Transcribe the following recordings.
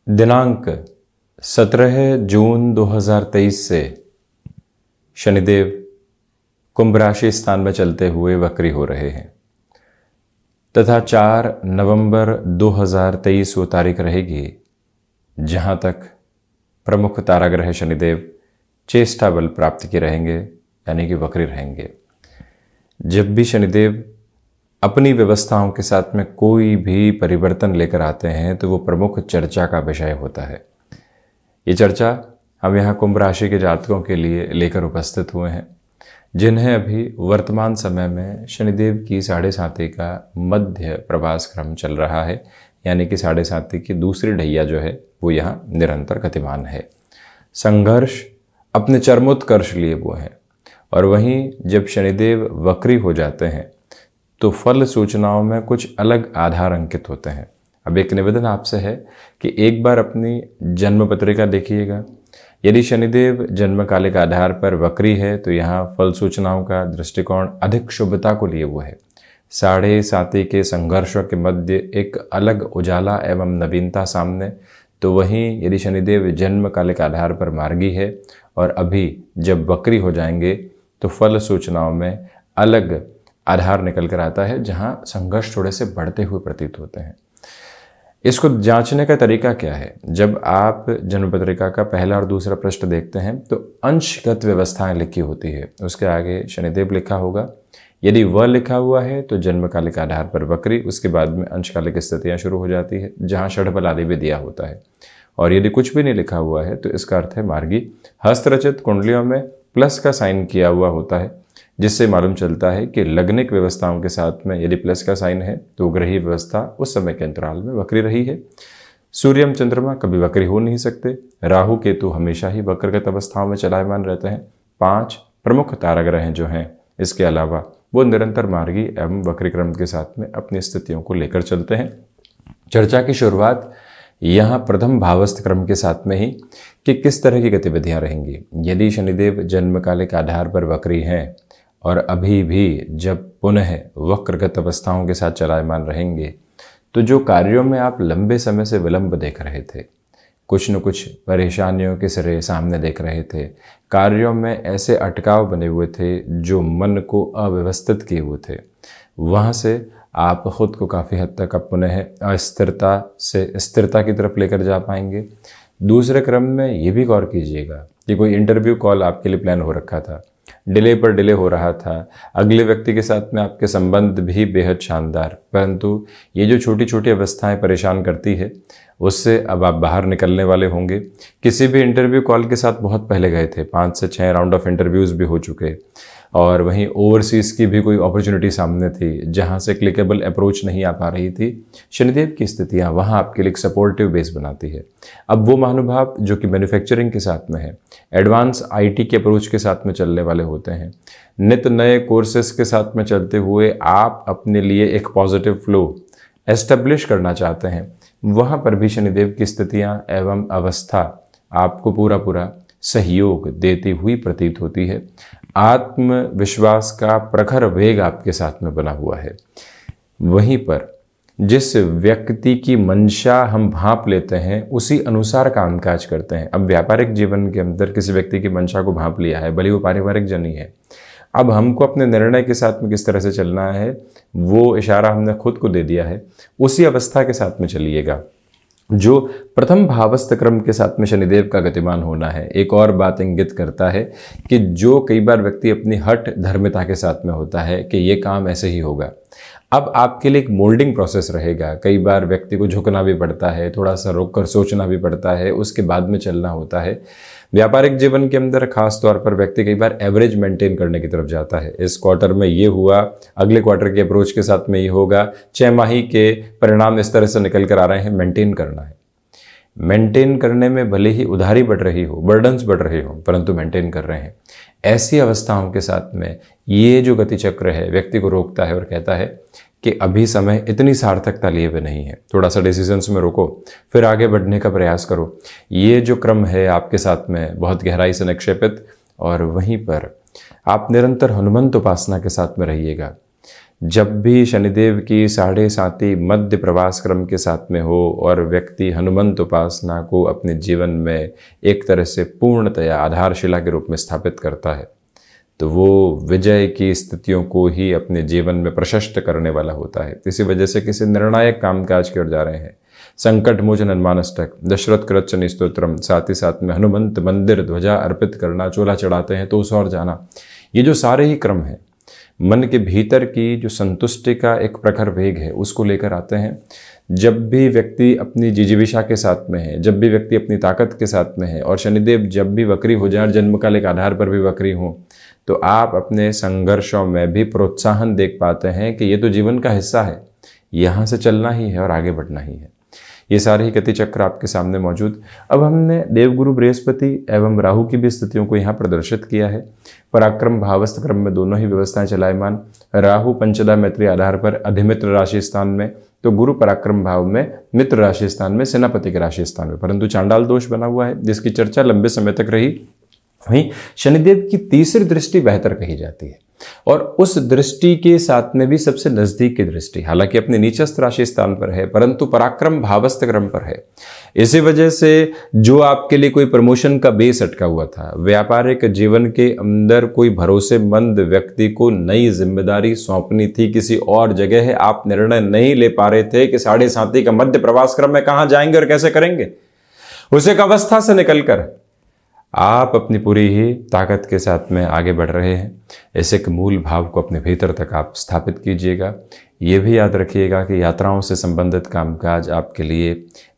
दिनांक 17 जून 2023 से शनिदेव कुंभ राशि स्थान में चलते हुए वक्री हो रहे हैं तथा 4 नवंबर 2023 वो तारीख रहेगी जहां तक प्रमुख ताराग्रह शनिदेव चेष्टा बल प्राप्त के रहेंगे, यानी कि वक्री रहेंगे। जब भी शनिदेव अपनी व्यवस्थाओं के साथ में कोई भी परिवर्तन लेकर आते हैं तो वो प्रमुख चर्चा का विषय होता है। ये चर्चा हम यहाँ कुंभ राशि के जातकों के लिए लेकर उपस्थित हुए हैं, जिन्हें अभी वर्तमान समय में शनिदेव की 7.5 का मध्य प्रवास क्रम चल रहा है, यानी कि 7.5 की दूसरी ढैया जो है वो यहाँ निरंतर गतिमान है। संघर्ष अपने चरमोत्कर्ष लिए हुए हैं और वहीं जब शनिदेव वक्री हो जाते हैं तो फल सूचनाओं में कुछ अलग आधार अंकित होते हैं। अब एक निवेदन आपसे है कि एक बार अपनी जन्म पत्रिका देखिएगा। यदि शनिदेव जन्म कालिक आधार पर वक्री है तो यहाँ फल सूचनाओं का दृष्टिकोण अधिक शुभता को लिए हुआ है। 7.5 के संघर्षों के मध्य एक अलग उजाला एवं नवीनता सामने, तो वहीं यदि शनिदेव जन्म कालिक आधार पर मार्गी है और अभी जब वक्री हो जाएंगे तो फल सूचनाओं में अलग आधार निकल कर आता है, जहां संघर्ष थोड़े से बढ़ते हुए प्रतीत होते हैं। इसको जांचने का तरीका क्या है? जब आप जन्म पत्रिका का पहला और दूसरा पृष्ठ देखते हैं तो अंशगत व्यवस्थाएं लिखी होती है, उसके आगे शनिदेव लिखा होगा। यदि वह लिखा हुआ है तो जन्मकालिक आधार पर वक्री, उसके बाद में अंशकालिक स्थितियां शुरू हो जाती है जहां षड्बल आदि भी दिया होता है। और यदि कुछ भी नहीं लिखा हुआ है तो इसका अर्थ है मार्गी। हस्तरचित कुंडलियों में प्लस का साइन किया हुआ होता है, जिससे मालूम चलता है कि लग्निक व्यवस्थाओं के साथ में यदि प्लस का साइन है तो ग्रही व्यवस्था उस समय के अंतराल में वक्री रही है। सूर्यम चंद्रमा कभी वक्री हो नहीं सकते। राहु केतु हमेशा ही वक्रगत अवस्थाओं में चलायमान रहते हैं। 5 प्रमुख ताराग्रह जो हैं, इसके अलावा वो निरंतर मार्गी एवं वक्री क्रम के साथ में अपनी स्थितियों को लेकर चलते हैं। चर्चा की शुरुआत यहाँ प्रथम भावस्थ क्रम के साथ में ही कि किस तरह की गतिविधियां रहेंगी। यदि शनिदेव जन्मकालिक आधार पर वक्री हैं और अभी भी जब पुनः वक्रगत अवस्थाओं के साथ चलायमान रहेंगे तो जो कार्यों में आप लंबे समय से विलंब देख रहे थे, कुछ न कुछ परेशानियों के सिरे सामने देख रहे थे, कार्यों में ऐसे अटकाव बने हुए थे जो मन को अव्यवस्थित किए हुए थे, वहाँ से आप खुद को काफ़ी हद तक अब पुनः अस्थिरता से स्थिरता की तरफ लेकर जा पाएंगे। दूसरे क्रम में ये भी गौर कीजिएगा कि कोई इंटरव्यू कॉल आपके लिए प्लान हो रखा था, डिले पर डिले हो रहा था, अगले व्यक्ति के साथ में आपके संबंध भी बेहद शानदार, परंतु ये जो छोटी छोटी अवस्थाएं परेशान करती है उससे अब आप बाहर निकलने वाले होंगे। किसी भी इंटरव्यू कॉल के साथ बहुत पहले गए थे, 5 से 6 राउंड ऑफ इंटरव्यूज़ भी हो चुके, और वहीं ओवरसीज़ की भी कोई अपॉर्चुनिटी सामने थी जहां से क्लिकेबल अप्रोच नहीं आ पा रही थी। शनिदेव की स्थितियां वहां आपके लिए एक सपोर्टिव बेस बनाती है। अब वो महानुभाव जो कि मैन्युफैक्चरिंग के साथ में है, एडवांस आईटी के अप्रोच के साथ में चलने वाले होते हैं, नित नए कोर्सेज के साथ में चलते हुए आप अपने लिए एक पॉजिटिव फ्लो एस्टेब्लिश करना चाहते हैं, वहाँ पर भी शनिदेव की स्थितियाँ एवं अवस्था आपको पूरा सहयोग देती हुई प्रतीत होती है। आत्मविश्वास का प्रखर वेग आपके साथ में बना हुआ है। वहीं पर जिस व्यक्ति की मंशा हम भांप लेते हैं उसी अनुसार कामकाज करते हैं। अब व्यापारिक जीवन के अंदर किसी व्यक्ति की मंशा को भांप लिया है, भले वो पारिवारिक जन ही है, अब हमको अपने निर्णय के साथ में किस तरह से चलना है वो इशारा हमने खुद को दे दिया है, उसी अवस्था के साथ में चलिएगा जो प्रथम भावस्थ क्रम के साथ में शनिदेव का गतिमान होना है। एक और बात इंगित करता है कि जो कई बार व्यक्ति अपनी हठ धर्मिता के साथ में होता है कि ये काम ऐसे ही होगा, अब आपके लिए एक मोल्डिंग प्रोसेस रहेगा। कई बार व्यक्ति को झुकना भी पड़ता है, थोड़ा सा रोक कर सोचना भी पड़ता है, उसके बाद में चलना होता है। व्यापारिक जीवन के अंदर खास तौर पर व्यक्ति कई बार एवरेज मेंटेन करने की तरफ जाता है। इस क्वार्टर में ये हुआ, अगले क्वार्टर के अप्रोच के साथ में ये होगा, 6 माही के परिणाम इस तरह से निकल कर आ रहे हैं। मेंटेन करना है। मेंटेन करने में भले ही उधारी बढ़ रही हो, बर्डन्स बढ़ रहे हो, परंतु मेंटेन कर रहे हैं। ऐसी अवस्थाओं के साथ में ये जो गति चक्र है व्यक्ति को रोकता है और कहता है कि अभी समय इतनी सार्थकता लिए हुए नहीं है, थोड़ा सा डिसीजंस में रोको, फिर आगे बढ़ने का प्रयास करो। ये जो क्रम है आपके साथ में बहुत गहराई से निक्षेपित, और वहीं पर आप निरंतर हनुमंत उपासना के साथ में रहिएगा। जब भी शनिदेव की साढ़े साती मध्य प्रवास क्रम के साथ में हो और व्यक्ति हनुमंत उपासना को अपने जीवन में एक तरह से पूर्णतया आधारशिला के रूप में स्थापित करता है, तो वो विजय की स्थितियों को ही अपने जीवन में प्रशस्त करने वाला होता है। इसी वजह से किसी निर्णायक कामकाज की ओर जा रहे हैं, संकट मोचन हनुमानष्टक, दशरथ कृत शनि स्तोत्रम, साथ ही साथ में हनुमंत मंदिर ध्वजा अर्पित करना, चोला चढ़ाते हैं तो उस ओर जाना, ये जो सारे ही क्रम हैं मन के भीतर की जो संतुष्टि का एक प्रखर वेग है उसको लेकर आते हैं। जब भी व्यक्ति अपनी जिजीविषा के साथ में है, जब भी व्यक्ति अपनी ताकत के साथ में है और शनिदेव जब भी वक्री हो जाए, जन्मकाल के आधार पर भी वक्री हो, तो आप अपने संघर्षों में भी प्रोत्साहन देख पाते हैं कि ये तो जीवन का हिस्सा है, यहाँ से चलना ही है और आगे बढ़ना ही है। ये सारे ही गति चक्र आपके सामने मौजूद। अब हमने देवगुरु बृहस्पति एवं राहु की भी स्थितियों को यहाँ प्रदर्शित किया है। पराक्रम भावस्थ क्रम में दोनों ही व्यवस्थाएं चलायमान। राहु पंचदा मैत्री आधार पर अधिमित्र राशि स्थान में, तो गुरु पराक्रम भाव में मित्र राशि स्थान में, सेनापति के राशि स्थान में, परंतु चांडाल दोष बना हुआ है जिसकी चर्चा लंबे समय तक रही। वहीं शनिदेव की तीसरी दृष्टि बेहतर कही जाती है और उस दृष्टि के साथ में भी सबसे नजदीक की दृष्टि, हालांकि अपने नीचस्थ राशि स्थान पर है परंतु पराक्रम भावस्थ क्रम पर है। इसी वजह से जो आपके लिए कोई प्रमोशन का बेस अटका हुआ था, व्यापारिक जीवन के अंदर कोई भरोसेमंद व्यक्ति को नई जिम्मेदारी सौंपनी थी, किसी और जगह है, आप निर्णय नहीं ले पा रहे थे कि साढ़े साती का मध्य प्रवास क्रम में कहां जाएंगे और कैसे करेंगे, उस एक अवस्था से निकलकर आप अपनी पूरी ही ताकत के साथ में आगे बढ़ रहे हैं। ऐसे एक मूल भाव को अपने भीतर तक आप स्थापित कीजिएगा। ये भी याद रखिएगा कि यात्राओं से संबंधित कामकाज आपके लिए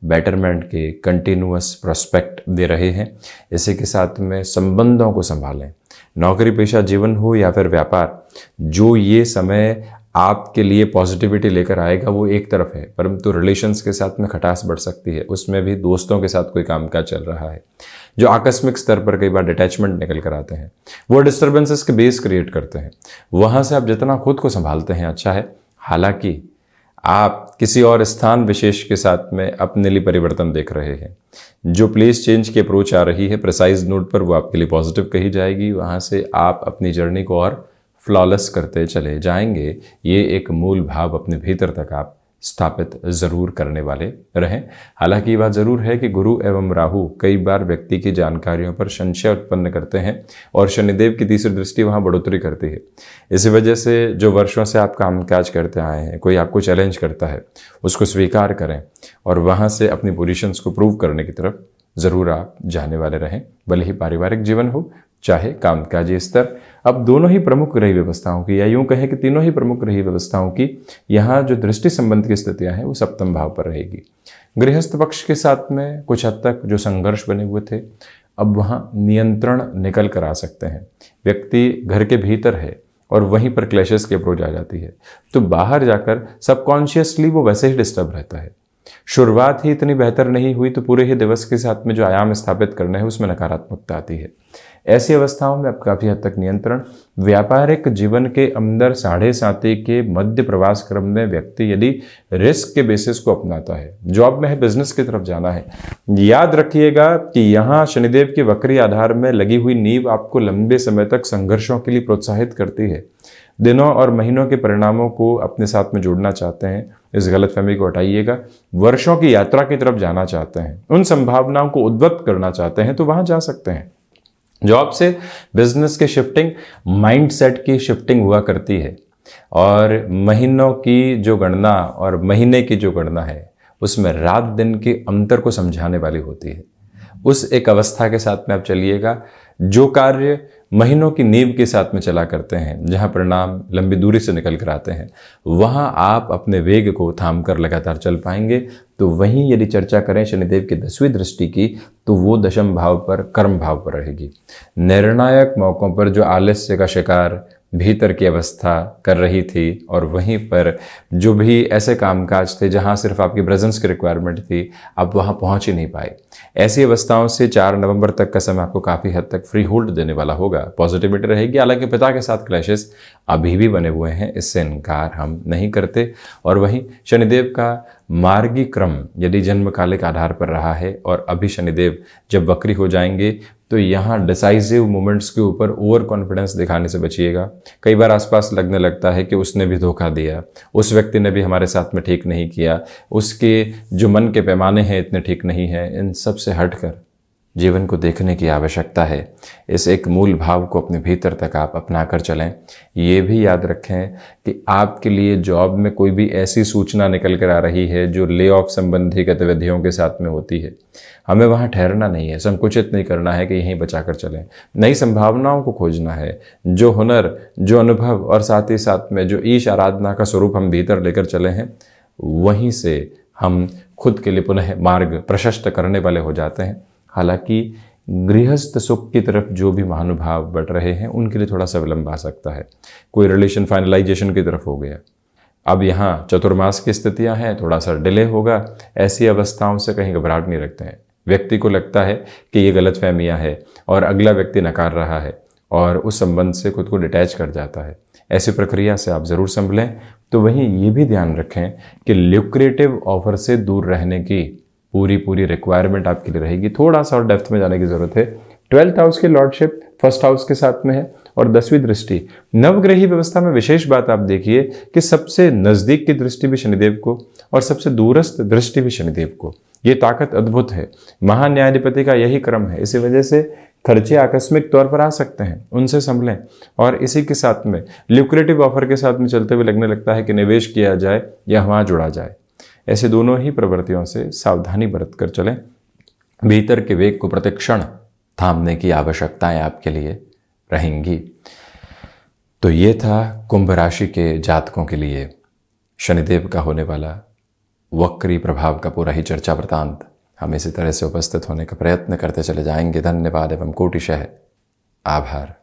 बेटरमेंट के कंटिन्यूअस प्रोस्पेक्ट दे रहे हैं। इसी के साथ में संबंधों को संभालें, नौकरी पेशा जीवन हो या फिर व्यापार, जो ये समय आपके लिए पॉजिटिविटी लेकर आएगा वो एक तरफ है, परंतु रिलेशंस के साथ में खटास बढ़ सकती है। उसमें भी दोस्तों के साथ कोई कामकाज चल रहा है जो आकस्मिक स्तर पर कई बार डिटैचमेंट निकल कर आते हैं, वो डिस्टर्बेंसेस के बेस क्रिएट करते हैं। वहाँ से आप जितना खुद को संभालते हैं अच्छा है। हालांकि आप किसी और स्थान विशेष के साथ में अपने लिए परिवर्तन देख रहे हैं। जो प्लेस चेंज की अप्रोच आ रही है प्रिसाइज नोट पर, वो आपके लिए पॉजिटिव कही जाएगी। वहाँ से आप अपनी जर्नी को और फ्लॉलेस करते चले जाएंगे। ये एक मूल भाव अपने भीतर तक आप स्थापित जरूर करने वाले रहें। हालांकि ये बात जरूर है कि गुरु एवं राहु कई बार व्यक्ति की जानकारियों पर संशय उत्पन्न करते हैं और शनिदेव की तीसरी दृष्टि वहाँ बढ़ोतरी करती है। इसी वजह से जो वर्षों से आप कामकाज करते आए हैं, कोई आपको चैलेंज करता है, उसको स्वीकार करें और वहाँ से अपनी पोजीशंस को प्रूव करने की तरफ ज़रूर आप जाने वाले रहें, भले ही पारिवारिक जीवन हो चाहे कामकाजी स्तर। अब दोनों ही प्रमुख ग्रही व्यवस्थाओं की, या यूं कहें कि तीनों ही प्रमुख ग्रही व्यवस्थाओं की यहाँ जो दृष्टि संबंध की स्थितियां हैं वो सप्तम भाव पर रहेगी। गृहस्थ पक्ष के साथ में कुछ हद तक जो संघर्ष बने हुए थे अब वहाँ नियंत्रण निकल कर आ सकते हैं। व्यक्ति घर के भीतर है और वहीं पर क्लैशेस की अप्रोच आ जाती है, तो बाहर जाकर सबकॉन्शियसली वो वैसे ही डिस्टर्ब रहता है। शुरुआत ही इतनी बेहतर नहीं हुई तो पूरे ही दिवस के साथ में जो आयाम स्थापित करना है उसमें नकारात्मकता आती है। ऐसी अवस्थाओं में अब काफ़ी हद तक नियंत्रण। व्यापारिक जीवन के अंदर साढ़े साती के मध्य प्रवास क्रम में व्यक्ति यदि रिस्क के बेसिस को अपनाता है, जॉब में है, बिजनेस की तरफ जाना है, याद रखिएगा कि यहाँ शनिदेव के वक्री आधार में लगी हुई नींव आपको लंबे समय तक संघर्षों के लिए प्रोत्साहित करती है। दिनों और महीनों के परिणामों को अपने साथ में जोड़ना चाहते हैं, इस गलतफहमी को हटाइएगा। वर्षों की यात्रा की तरफ जाना चाहते हैं, उन संभावनाओं को उद्वत्त करना चाहते हैं तो वहां जा सकते हैं। जॉब से बिजनेस की शिफ्टिंग माइंडसेट की शिफ्टिंग हुआ करती है और महीनों की जो गणना और महीने की जो गणना है उसमें रात दिन के अंतर को समझाने वाली होती है। उस एक अवस्था के साथ में आप चलिएगा। जो कार्य महीनों की नींव के साथ में चला करते हैं, जहां परिणाम लंबी दूरी से निकल कर आते हैं, वहां आप अपने वेग को थाम कर लगातार चल पाएंगे। तो वहीं यदि चर्चा करें शनिदेव की 10वीं दृष्टि की, तो वो दशम भाव पर, कर्म भाव पर रहेगी। निर्णायक मौकों पर जो आलस्य का शिकार भीतर की अवस्था कर रही थी और वहीं पर जो भी ऐसे कामकाज थे जहां सिर्फ आपकी प्रेजेंस की रिक्वायरमेंट थी, आप वहां पहुंच ही नहीं पाए। ऐसी अवस्थाओं से 4 नवंबर तक का समय आपको काफ़ी हद तक फ्री होल्ड देने वाला होगा, पॉजिटिविटी रहेगी। हालांकि पिता के साथ क्लैशेस अभी भी बने हुए हैं, इससे इनकार हम नहीं करते। और वहीं शनिदेव का मार्गी क्रम यदि जन्मकालिक आधार पर रहा है और अभी शनिदेव जब वक्री हो जाएंगे तो यहाँ डिसाइसिव मोमेंट्स के ऊपर ओवर कॉन्फिडेंस दिखाने से बचिएगा। कई बार आसपास लगने लगता है कि उसने भी धोखा दिया, उस व्यक्ति ने भी हमारे साथ में ठीक नहीं किया, उसके जो मन के पैमाने हैं इतने ठीक नहीं हैं। इन सब से हटकर जीवन को देखने की आवश्यकता है। इस एक मूल भाव को अपने भीतर तक आप अपना कर चलें। ये भी याद रखें कि आपके लिए जॉब में कोई भी ऐसी सूचना निकल कर आ रही है जो ले ऑफ संबंधी गतिविधियों के साथ में होती है, हमें वहाँ ठहरना नहीं है, संकुचित नहीं करना है कि यहीं बचा कर चलें। नई संभावनाओं को खोजना है। जो हुनर, जो अनुभव और साथ ही साथ में जो ईश आराधना का स्वरूप हम भीतर लेकर चले हैं, वहीं से हम खुद के लिए पुनः मार्ग प्रशस्त करने वाले हो जाते हैं। हालांकि गृहस्थ सुख की तरफ जो भी महानुभाव बढ़ रहे हैं उनके लिए थोड़ा सा विलंब आ सकता है। कोई रिलेशन फाइनलाइजेशन की तरफ हो गया, अब यहाँ चतुर्मास की स्थितियां हैं, थोड़ा सा डिले होगा। ऐसी अवस्थाओं से कहीं घबराहट नहीं रखते हैं। व्यक्ति को लगता है कि ये गलत फहमियाँ है और अगला व्यक्ति नकार रहा है और उस संबंध से खुद को डिटैच कर जाता है। ऐसी प्रक्रिया से आप ज़रूर संभलें। तो वहीं ये भी ध्यान रखें कि ल्यूक्रेटिव ऑफर से दूर रहने की पूरी रिक्वायरमेंट आपके लिए रहेगी। थोड़ा सा और डेप्थ में जाने की जरूरत है। 12th हाउस की लॉर्डशिप फर्स्ट हाउस के साथ में है और 10वीं दृष्टि नवग्रही व्यवस्था में विशेष बात आप देखिए कि सबसे नजदीक की दृष्टि भी शनिदेव को और सबसे दूरस्थ दृष्टि भी शनिदेव को। ये ताकत अद्भुत है। महान्यायाधिपति का यही क्रम है। इसी वजह से खर्चे आकस्मिक तौर पर आ सकते हैं, उनसे संभलें। और इसी के साथ में ल्यूक्रेटिव ऑफर के साथ में चलते हुए लगने लगता है कि निवेश किया जाए या वहां जुड़ा जाए। ऐसे दोनों ही प्रवृत्तियों से सावधानी बरत कर चलें। भीतर के वेग को प्रतिक्षण थामने की आवश्यकताएं आपके लिए रहेंगी। तो ये था कुंभ राशि के जातकों के लिए शनिदेव का होने वाला वक्री प्रभाव का पूरा ही चर्चा वृतांत। हम इसी तरह से उपस्थित होने का प्रयत्न करते चले जाएंगे। धन्यवाद एवं कोटिशः आभार।